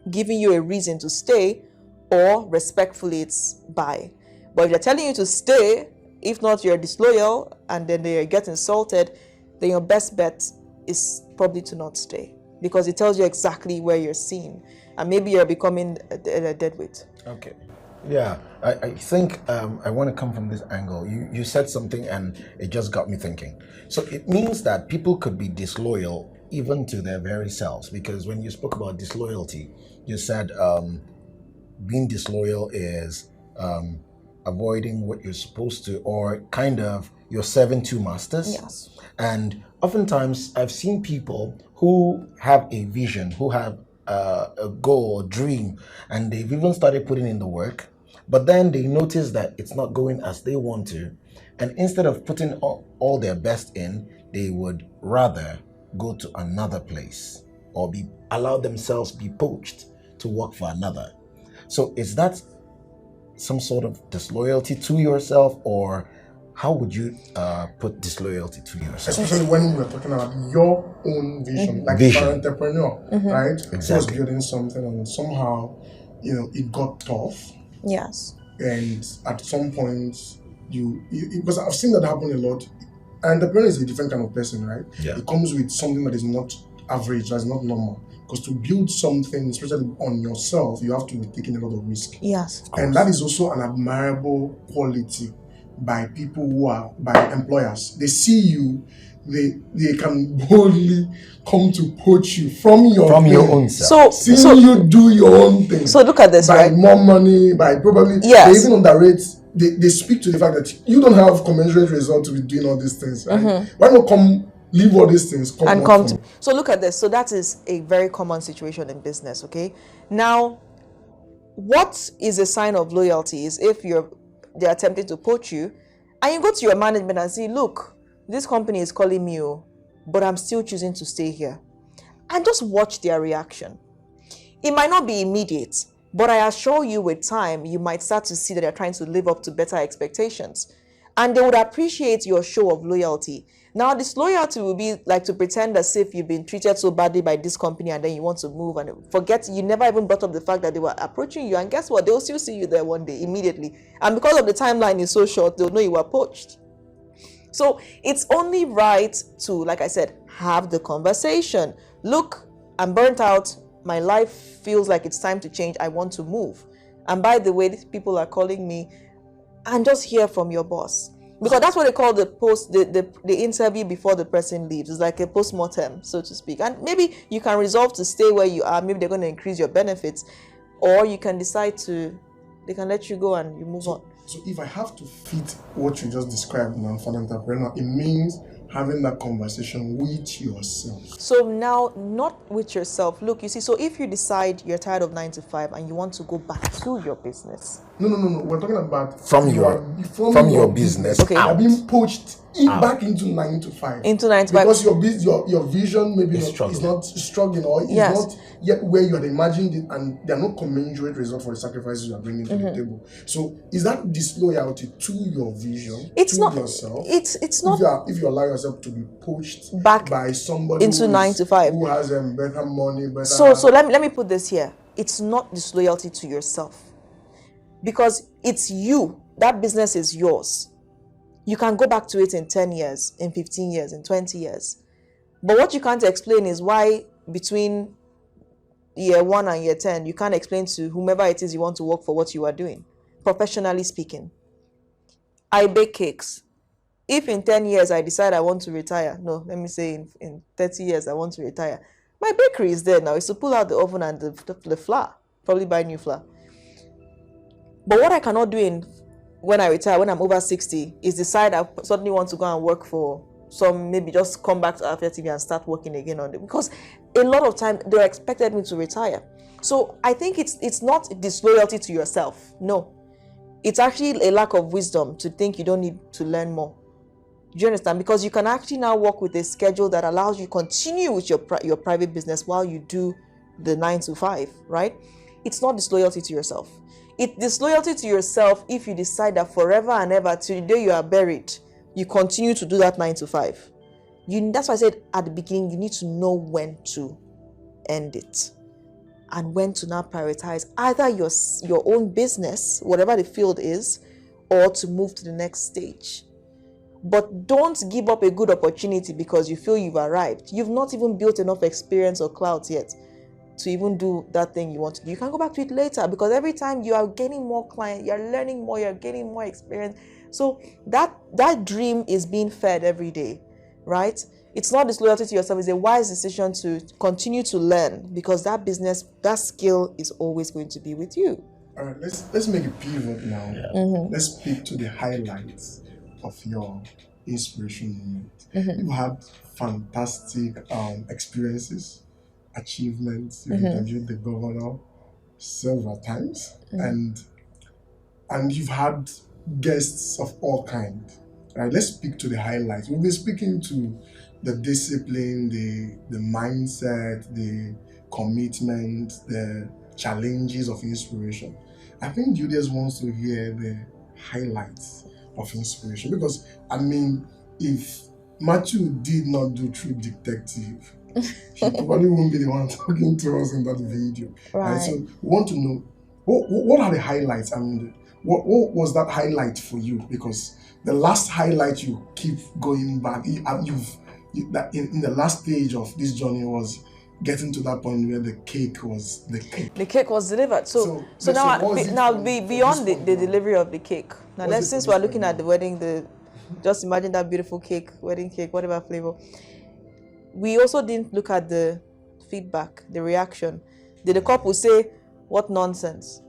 giving you a reason to stay, or respectfully it's bye. But if they're telling you to stay, if not you're disloyal and then they get insulted, then your best bet is probably to not stay, because it tells you exactly where you're seen, and maybe you're becoming a deadweight. Okay. Yeah, I think I want to come from this angle. You said something and it just got me thinking. So it means that people could be disloyal even to their very selves, because when you spoke about disloyalty, you said being disloyal is avoiding what you're supposed to, or kind of you're serving two masters. Yes. And oftentimes I've seen people who have a vision, who have a goal or dream, and they've even started putting in the work, but then they notice that it's not going as they want to. And instead of putting all their best in, they would rather go to another place or allow themselves be poached to work for another. So is that some sort of disloyalty to yourself, or how would you put disloyalty to yourself? Especially when we're talking about your own vision, like an entrepreneur, right? Exactly. Was building something and somehow, it got tough. Yes. And at some point, because I've seen that happen a lot. An entrepreneur is a different kind of person, right? Yeah. It comes with something that is not average, that's not normal. Because to build something, especially on yourself, you have to be taking a lot of risk. Yes. And that is also an admirable quality by people by employers. They see you, they can boldly come to poach you from your own self. Seeing you do your own thing. So look at this, by right? more money, by probably Yes. they even underrate. They speak to the fact that you don't have commensurate results to be doing all these things. Right? Why not come leave all these things come to. So look at this. So that is a very common situation in business. Okay. Now, what is a sign of loyalty is if they're attempting to poach you, and you go to your management and say, look, this company is calling me, but I'm still choosing to stay here. And just watch their reaction. It might not be immediate, but I assure you with time, you might start to see that they're trying to live up to better expectations. And they would appreciate your show of loyalty. Now, disloyalty will be like to pretend as if you've been treated so badly by this company and then you want to move and forget you never even brought up the fact that they were approaching you. And guess what? They'll still see you there one day immediately. And because of the timeline is so short, they'll know you were poached. So it's only right to, like I said, have the conversation. Look, I'm burnt out. My life feels like it's time to change. I want to move. And by the way, these people are calling me, and just hear from your boss. Because that's what they call the interview before the person leaves. It's like a post-mortem, so to speak. And maybe you can resolve to stay where you are. Maybe they're going to increase your benefits. Or you can decide they can let you go and you move on. So if I have to fit what you just described now for an entrepreneur, it means having that conversation with yourself. So now, not with yourself. Look, you see, so if you decide you're tired of 9 to 5 and you want to go back to your business. No. We're talking about from your business. Okay. You're being poached back into 9 to 5. Into 9 to 5. Because your vision maybe is not struggling, or is not yet where you had imagined it, and there are no commensurate results for the sacrifices you are bringing to the table. So is that disloyalty to your vision? It's not yourself. It's not. If you allow yourself to be poached back by somebody into 9 to 5 who has better money, better. So let me put this here. It's not disloyalty to yourself, because it's you. That business is yours. You can go back to it in 10 years, in 15 years, in 20 years. But what you can't explain is why between year 1 and year 10, you can't explain to whomever it is you want to work for what you are doing. Professionally speaking, I bake cakes. If in 10 years I decide I want to retire, no, let me say in 30 years I want to retire, my bakery is there now. It's to pull out the oven and the flour, probably buy new flour. But what I cannot do when I retire, when I'm over 60, is decide I suddenly want to go and work for maybe just come back to AFIA TV and start working again on it. Because a lot of time, they expected me to retire. So I think it's not disloyalty to yourself. No. It's actually a lack of wisdom to think you don't need to learn more. Do you understand? Because you can actually now work with a schedule that allows you to continue with your private business while you do the 9 to 5, right? It's not disloyalty to yourself. It's disloyalty to yourself if you decide that forever and ever, till the day you are buried, you continue to do that 9 to 5. That's why I said at the beginning, you need to know when to end it and when to now prioritize either your own business, whatever the field is, or to move to the next stage. But don't give up a good opportunity because you feel you've arrived. You've not even built enough experience or clout yet to even do that thing you want to do. You can go back to it later, because every time you are getting more clients, you're learning more, you're getting more experience. So that dream is being fed every day, right? It's not disloyalty to yourself. It's a wise decision to continue to learn, because that business, that skill is always going to be with you. All right, let's make a pivot now. Mm-hmm. Let's speak to the highlights of your inspiration moment. You've had fantastic experiences, achievements. You've interviewed the governor several times, and you've had guests of all kinds. Right, let's speak to the highlights. We'll be speaking to the discipline, the mindset, the commitment, the challenges of inspiration. I think Julius wants to hear the highlights of inspiration because, I mean, if Matthew did not do True Detective, he probably won't be the one talking to us in that video. Right? So we want to know what are the highlights? I mean, what was that highlight for you? Because the last highlight you keep going back, that in the last stage of this journey was getting to that point where the cake was the cake. The cake was delivered. So now beyond the delivery of the cake. Now since we're looking at the wedding, just imagine that beautiful cake, wedding cake, whatever flavor. We also didn't look at the feedback, the reaction. Did the couple say, "What nonsense?"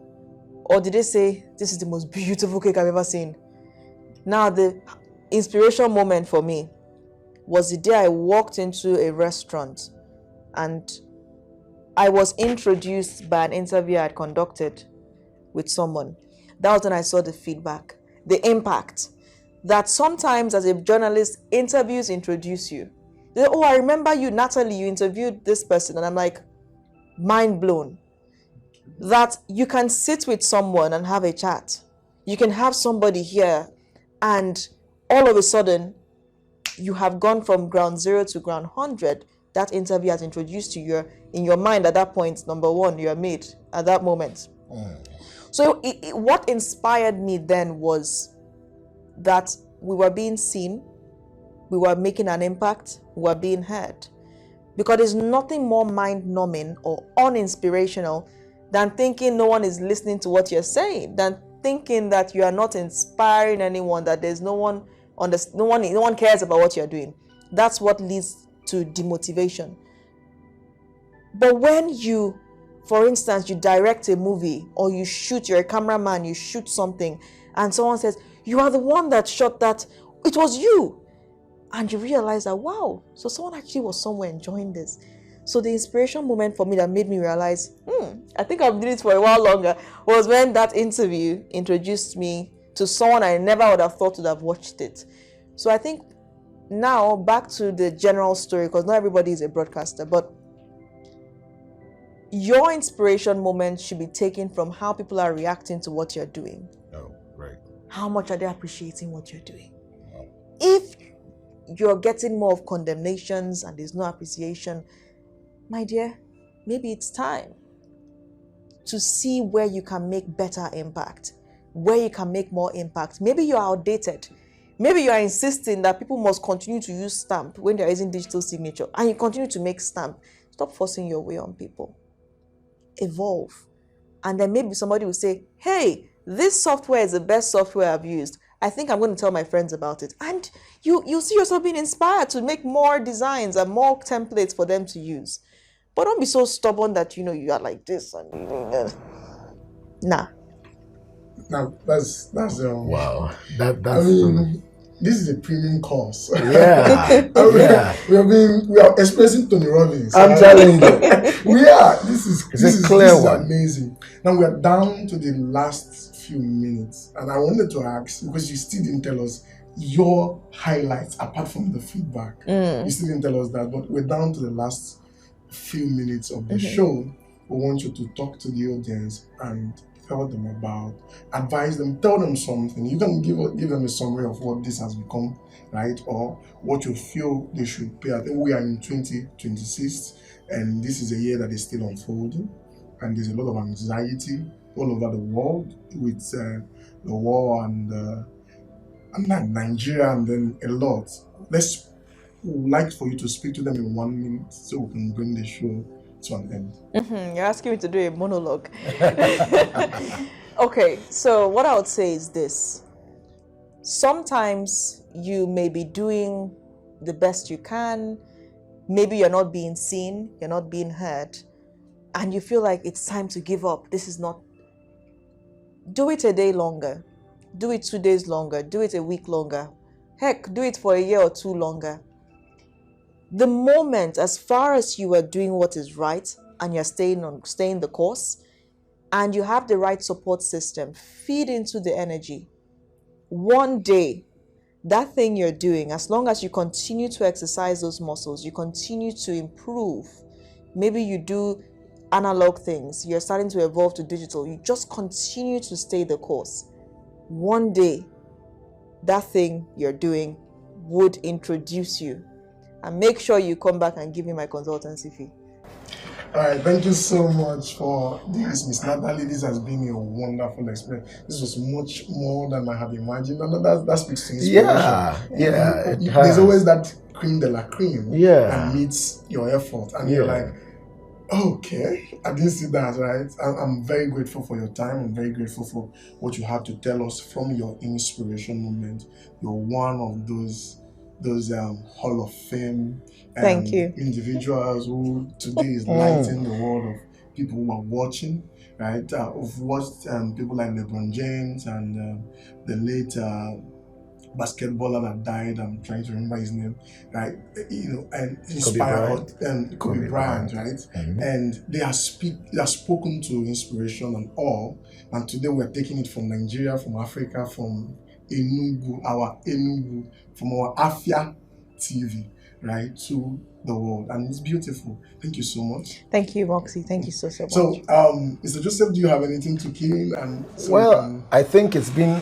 Or did they say, "This is the most beautiful cake I've ever seen"? Now, the inspiration moment for me was the day I walked into a restaurant and I was introduced by an interview I had conducted with someone. That was when I saw the feedback, the impact. That sometimes as a journalist, interviews introduce you. They say, "Oh, I remember you, Nathalie, you interviewed this person." And I'm like, mind blown. That you can sit with someone and have a chat. You can have somebody here and all of a sudden you have gone from ground 0 to ground 100. That interview has introduced you. You're in your mind at that point, number one, you're made at that moment. So what inspired me then was that we were being seen, we were making an impact, we were being heard. Because there's nothing more mind-numbing or uninspirational than thinking no one is listening to what you're saying, than thinking that you are not inspiring anyone, that there's no one cares about what you're doing. That's what leads to demotivation. But when you, for instance, you direct a movie or you shoot, you're a cameraman, you shoot something, and someone says, "You are the one that shot that, it was you." And you realize that, wow, so someone actually was somewhere enjoying this. So the inspiration moment for me that made me realize, I think I've been doing it for a while longer, was when that interview introduced me to someone I never would have thought would have watched it. So I think now back to the general story, because not everybody is a broadcaster, but your inspiration moment should be taken from how people are reacting to what you're doing. Oh, right. How much are they appreciating what you're doing? If you're getting more of condemnations and there's no appreciation, my dear, maybe it's time to see where you can make better impact, where you can make more impact. Maybe you're outdated. Maybe you are insisting that people must continue to use stamp when they're using digital signature, and you continue to make stamp. Stop forcing your way on people. Evolve. And then maybe somebody will say, "Hey, this software is the best software I've used. I think I'm going to tell my friends about it." And you see yourself being inspired to make more designs and more templates for them to use. But don't be so stubborn that you are like this and nah. Now that's Wow. That's I mean, this is a premium course. yeah. Yeah. We are expressing Tony Robbins. I'm telling you. We are. This is a clear one. amazing. Now we are down to the last few minutes, and I wanted to ask, because you still didn't tell us your highlights apart from the feedback. You still didn't tell us that, but we're down to the last few minutes of the show. We want you to talk to the audience and tell them about, advise them, tell them something. You can give them a summary of what this has become, right? Or what you feel they should pay. I think we are in 2026, and this is a year that is still unfolding, and there's a lot of anxiety all over the world with the war and Nigeria, and then a lot. We'd like for you to speak to them in 1 minute so we can bring the show to an end. You're asking me to do a monologue. Okay, so what I would say is this. Sometimes you may be doing the best you can. Maybe you're not being seen, you're not being heard, and you feel like it's time to give up. This is not do it a day longer, do it 2 days longer, do it a week longer, heck, do it for a year or two longer. The moment, as far as you are doing what is right and you're staying the course, and you have the right support system, feed into the energy. One day, that thing you're doing, as long as you continue to exercise those muscles, you continue to improve. Maybe you do analog things, you're starting to evolve to digital, you just continue to stay the course. One day, that thing you're doing would introduce you. And make sure you come back and give me my consultancy fee. All right, thank you so much for this, Miss Nathalie. This has been a wonderful experience. This was much more than I have imagined, and that speaks to inspiration. Yeah. There's always that cream de la cream Yeah. that meets your effort, and you're like, okay, I didn't see that, right? I'm very grateful for your time. I'm very grateful for what you have to tell us from your inspiration moment. You're one of those Hall of Fame Thank you. individuals who today is lighting the world of people who are watching, right? I've watched people like LeBron James and the late basketballer that died. I'm trying to remember his name, right? And inspired Kobe Bryant, right? Mm-hmm. And they are spoken to inspiration and all. And today we're taking it from Nigeria, from Africa, from Enugu, from our AFIA TV, right, to the world. And it's beautiful. Thank you so much. Thank you, Moxie. Thank you so much. So, Mr. Joseph, do you have anything to key in? I think it's been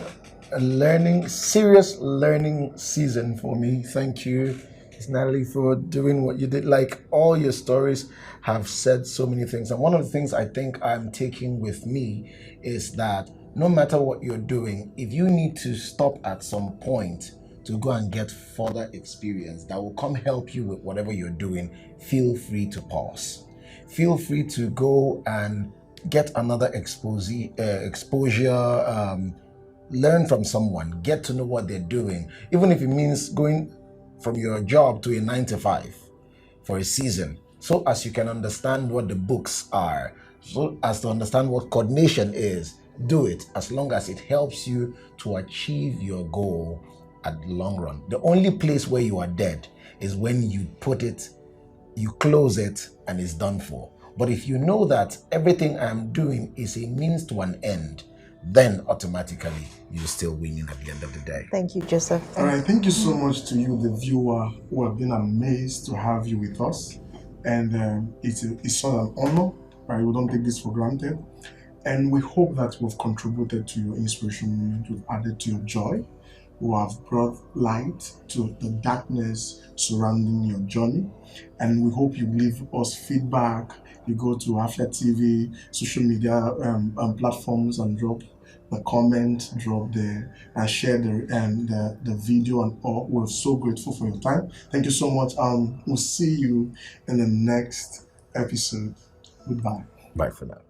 a serious learning season for me. Thank you, Ms. Nathalie, for doing what you did. Like, all your stories have said so many things. And one of the things I think I'm taking with me is that no matter what you're doing, if you need to stop at some point to go and get further experience that will come help you with whatever you're doing, feel free to pause. Feel free to go and get another exposure, learn from someone, get to know what they're doing, even if it means going from your job to a 9-to-5 for a season, so as you can understand what the books are, so as to understand what coordination is. Do it, as long as it helps you to achieve your goal at the long run. The only place where you are dead is when you put it, you close it, and it's done for. But if you know that everything I'm doing is a means to an end, then automatically you're still winning at the end of the day. Thank you, Joseph. All right, thank you so much to you, the viewer, who have been amazed to have you with us. And it's such an honor, right? We don't take this for granted. And we hope that we've contributed to your inspiration moment, we've added to your joy, we have brought light to the darkness surrounding your journey. And we hope you leave us feedback. You go to AFIA TV, social media platforms, and drop the comment, drop there, and share the video and all. We're so grateful for your time. Thank you so much. We'll see you in the next episode. Goodbye. Bye for now.